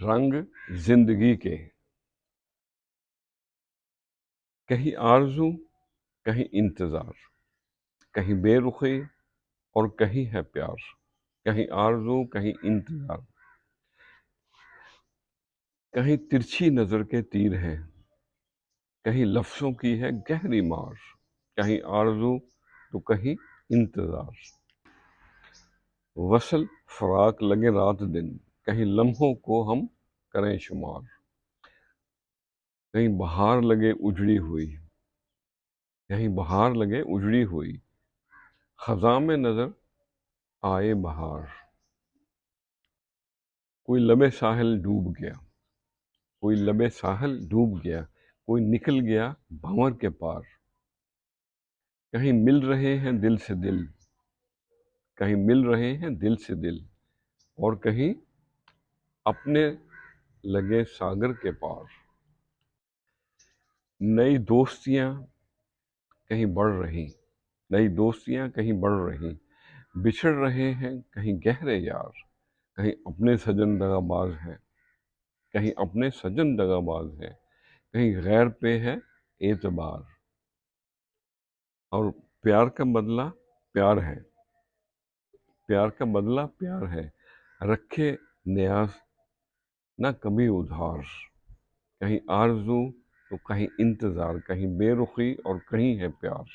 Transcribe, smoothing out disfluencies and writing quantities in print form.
رنگ زندگی کے، کہیں آرزو کہیں انتظار، کہیں بے رخی اور کہیں ہے پیار، کہیں آرزو کہیں انتظار، کہیں ترچھی نظر کے تیر ہیں، کہیں لفظوں کی ہے گہری مار، کہیں آرزو تو کہیں انتظار، وصل فراق لگے رات دن، کہیں لمحوں کو ہم کریں شمار، کہیں بہار لگے اجڑی ہوئی، کہیں بہار لگے اجڑی ہوئی، خزاں میں نظر آئے بہار، کوئی لبِ ساحل ڈوب گیا، کوئی لبِ ساحل ڈوب گیا، کوئی نکل گیا بھنور کے پار، کہیں مل رہے ہیں دل سے دل، کہیں مل رہے ہیں دل سے دل، اور کہیں اپنے لگے ساگر کے پار، نئی دوستیاں کہیں بڑھ رہی، نئی دوستیاں کہیں بڑھ رہی، بچھڑ رہے ہیں کہیں گہرے یار، کہیں اپنے سجن دغا باز ہیں، کہیں اپنے سجن دغا باز ہیں، کہیں غیر پہ ہے اعتبار، اور پیار کا بدلہ پیار ہے، پیار کا بدلہ پیار ہے، رکھے نیاز نہ کبھی ادھار، کہیں آرزو تو کہیں انتظار، کہیں بے رخی اور کہیں ہے پیار۔